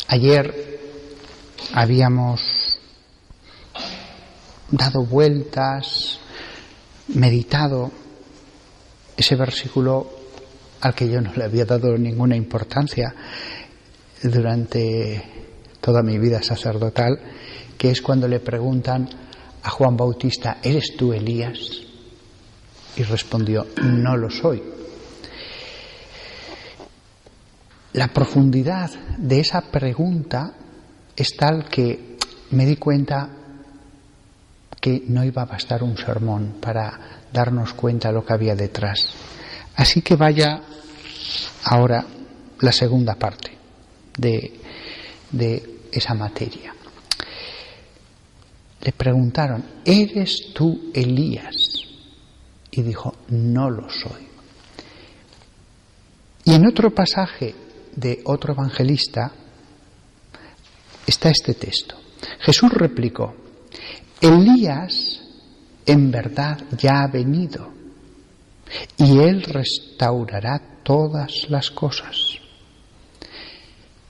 Ayer habíamos dado vueltas, meditado ese versículo al que yo no le había dado ninguna importancia durante toda mi vida sacerdotal, que es cuando le preguntan a Juan Bautista: ¿eres tú Elías? Y respondió: no lo soy. La profundidad de esa pregunta es tal que me di cuenta que no iba a bastar un sermón para darnos cuenta de lo que había detrás. Así que vaya ahora la segunda parte de esa materia. Le preguntaron: ¿eres tú Elías? Y dijo: no lo soy. Y en otro pasaje de otro evangelista está este texto. Jesús replicó: Elías en verdad ya ha venido, y él restaurará todas las cosas.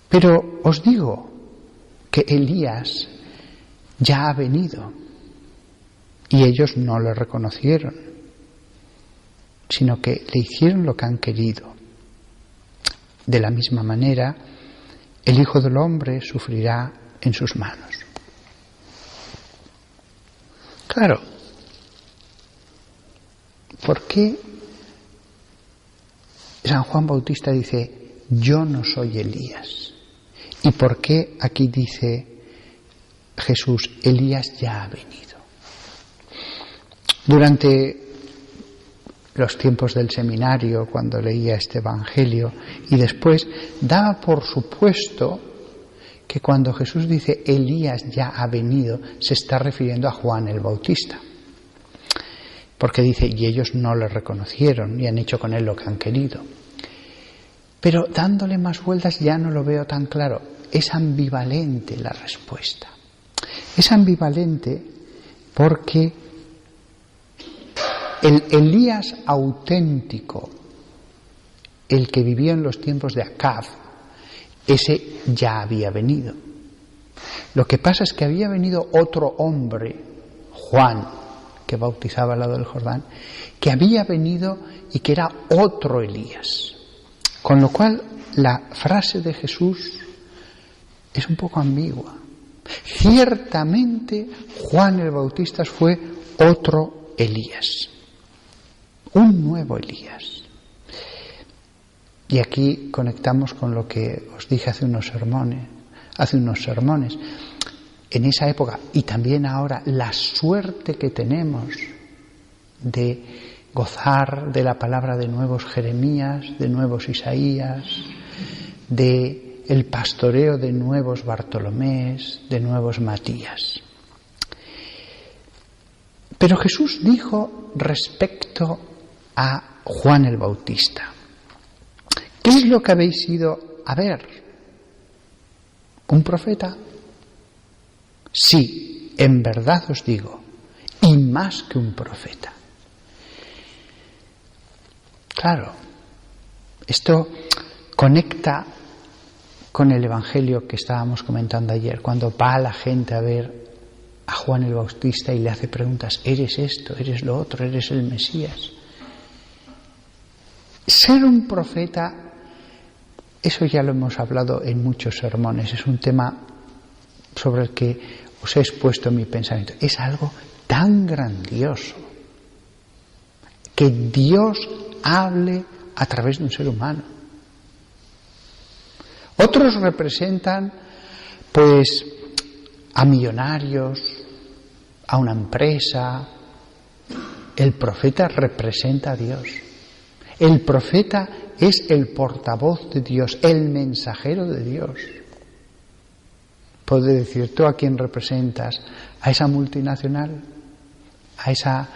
Pero os digo que Elías ya ha venido, y ellos no le reconocieron, sino que le hicieron lo que han querido. De la misma manera, el Hijo del Hombre sufrirá en sus manos. Claro, ¿por qué San Juan Bautista dice: yo no soy Elías? ¿Y por qué aquí dice Jesús: Elías ya ha venido? Durante los tiempos del seminario, cuando leía este evangelio, y después daba por supuesto que cuando Jesús dice Elías ya ha venido, se está refiriendo a Juan el Bautista, porque dice: y ellos no le reconocieron y han hecho con él lo que han querido. Pero dándole más vueltas ya no lo veo tan claro. Es ambivalente la respuesta. Es ambivalente porque el Elías auténtico, el que vivió en los tiempos de Acab, ese ya había venido. Lo que pasa es que había venido otro hombre, Juan, que bautizaba al lado del Jordán, que había venido y que era otro Elías. Con lo cual, la frase de Jesús es un poco ambigua. Ciertamente, Juan el Bautista fue otro Elías, un nuevo Elías. Y aquí conectamos con lo que os dije hace unos sermones. En esa época y también ahora, la suerte que tenemos de gozar de la palabra de nuevos Jeremías, de nuevos Isaías, de el pastoreo de nuevos Bartolomés, de nuevos Matías. Pero Jesús dijo respecto a Juan el Bautista: ¿qué es lo que habéis ido a ver? ¿Un profeta? Sí, en verdad os digo, y más que un profeta. Claro, esto conecta con el evangelio que estábamos comentando ayer, cuando va la gente a ver a Juan el Bautista y le hace preguntas: ¿eres esto? ¿Eres lo otro? ¿Eres el Mesías? Ser un profeta, eso ya lo hemos hablado en muchos sermones, es un tema sobre el que os he expuesto mi pensamiento. Es algo tan grandioso que Dios hable a través de un ser humano. Otros representan, pues, a millonarios, a una empresa. El profeta representa a Dios. El profeta es el portavoz de Dios, el mensajero de Dios. Puedes decir: ¿tú a quién representas? ¿A esa multinacional? ¿A esa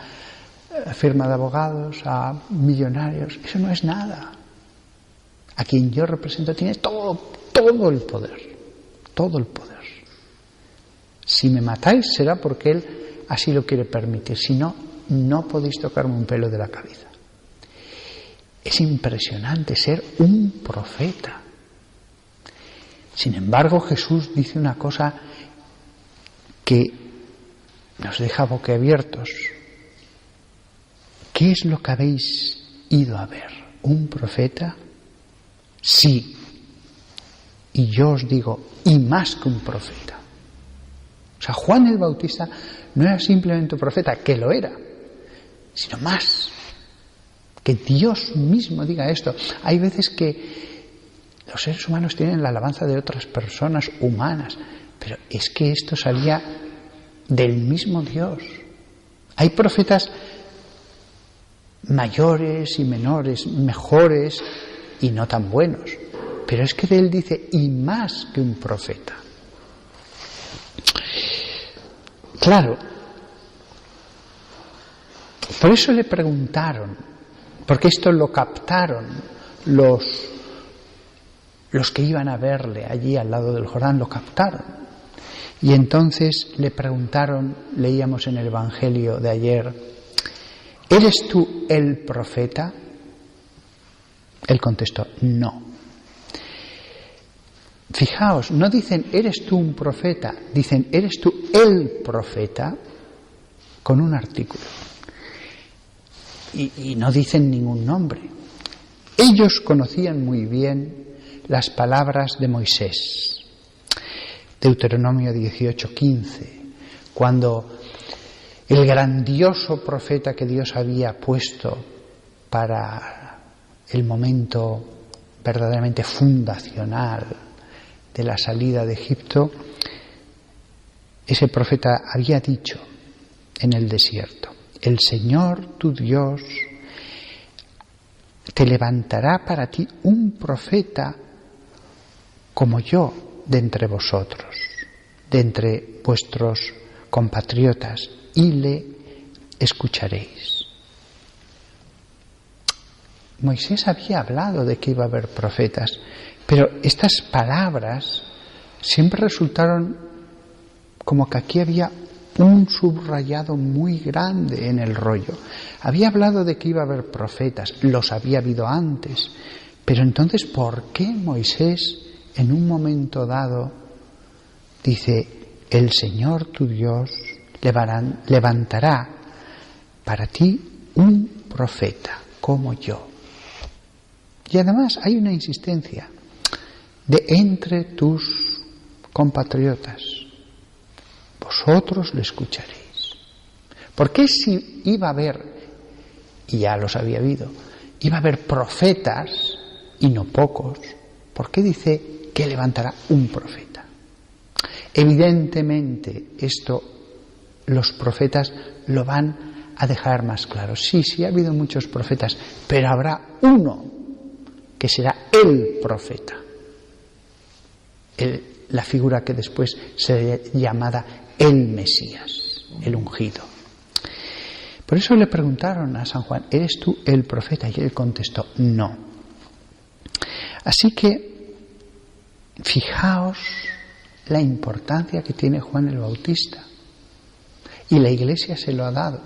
firma de abogados? ¿A millonarios? Eso no es nada. A quien yo represento tiene todo el poder. Todo el poder. Si me matáis será porque Él así lo quiere permitir. Si no, no podéis tocarme un pelo de la cabeza. Es impresionante ser un profeta. Sin embargo, Jesús dice una cosa que nos deja boquiabiertos. ¿Qué es lo que habéis ido a ver? ¿Un profeta? Sí. Y yo os digo, y más que un profeta. O sea, Juan el Bautista no era simplemente un profeta, que lo era, sino más. Que Dios mismo diga esto. Hay veces que los seres humanos tienen la alabanza de otras personas humanas, pero es que esto salía del mismo Dios. Hay profetas mayores y menores, mejores y no tan buenos, pero es que de él dice, y más que un profeta. Claro, por eso le preguntaron, porque esto lo captaron los que iban a verle allí al lado del Jordán, lo captaron. Y entonces le preguntaron, leíamos en el Evangelio de ayer, ¿eres tú el profeta? Él contestó, no. Fijaos, no dicen, ¿eres tú un profeta? Dicen, ¿eres tú el profeta? Con un artículo. Y no dicen ningún nombre. Ellos conocían muy bien las palabras de Moisés. Deuteronomio 18:15, cuando el grandioso profeta que Dios había puesto para el momento verdaderamente fundacional de la salida de Egipto, ese profeta había dicho en el desierto, el Señor tu Dios te levantará para ti un profeta como yo de entre vosotros, de entre vuestros compatriotas, y le escucharéis. Moisés había hablado de que iba a haber profetas, pero estas palabras siempre resultaron como que aquí había un subrayado muy grande en el rollo. Había hablado de que iba a haber profetas, los había habido antes, pero entonces, ¿por qué Moisés en un momento dado dice, el Señor tu Dios levantará para ti un profeta como yo? Y además hay una insistencia de entre tus compatriotas, vosotros le escucharéis. ¿Por qué si iba a haber, y ya los había habido, iba a haber profetas y no pocos, por qué dice que levantará un profeta? Evidentemente esto los profetas lo van a dejar más claro. Sí, ha habido muchos profetas, pero habrá uno que será el profeta. La figura que después será llamada el Mesías, el ungido. Por eso le preguntaron a San Juan, ¿eres tú el profeta? Y él contestó, no. Así que, fijaos la importancia que tiene Juan el Bautista. Y la Iglesia se lo ha dado.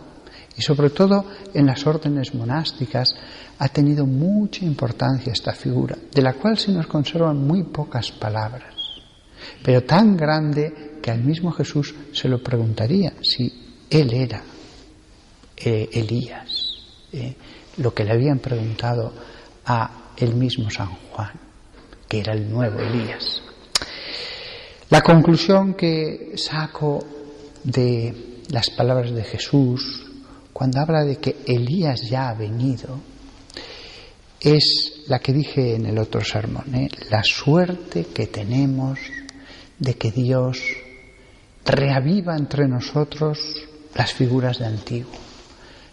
Y sobre todo en las órdenes monásticas ha tenido mucha importancia esta figura, de la cual se nos conservan muy pocas palabras, pero tan grande que al mismo Jesús se lo preguntaría si él era Elías, lo que le habían preguntado a el mismo San Juan, que era el nuevo Elías. La conclusión que saco de las palabras de Jesús cuando habla de que Elías ya ha venido es la que dije en el otro sermón, la suerte que tenemos de que Dios reaviva entre nosotros las figuras de antiguo,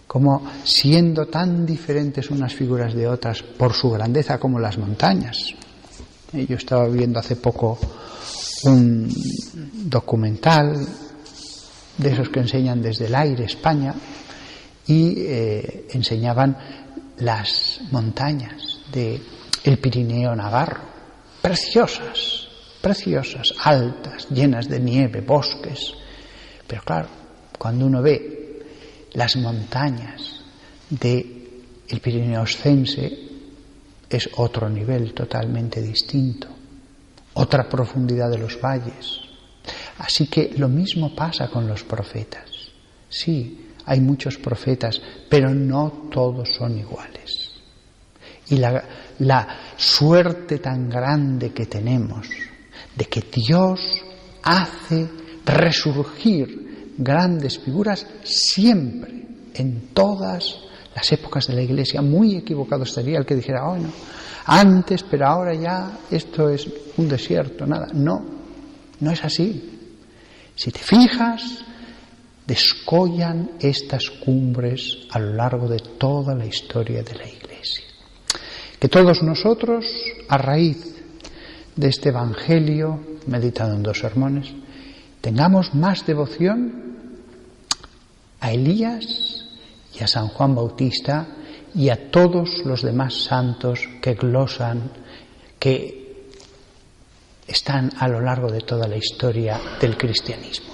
como siendo tan diferentes unas figuras de otras por su grandeza como las montañas. Yo estaba viendo hace poco un documental de esos que enseñan desde el aire España y enseñaban las montañas del Pirineo navarro, preciosas, altas, llenas de nieve, bosques. Pero claro, cuando uno ve las montañas del Pirineo oscense, es otro nivel totalmente distinto. otra profundidad de los valles. Así que lo mismo pasa con los profetas. Sí, hay muchos profetas, pero no todos son iguales. Y la suerte tan grande que tenemos de que Dios hace resurgir grandes figuras siempre, en todas las épocas de la Iglesia. Muy equivocado estaría el que dijera, oh no, antes, pero ahora ya esto es un desierto, nada. No, no es así. Si te fijas, descollan estas cumbres a lo largo de toda la historia de la Iglesia. Que todos nosotros, a raíz de este Evangelio, meditado en 2 sermones, tengamos más devoción a Elías y a San Juan Bautista y a todos los demás santos que glosan, que están a lo largo de toda la historia del cristianismo.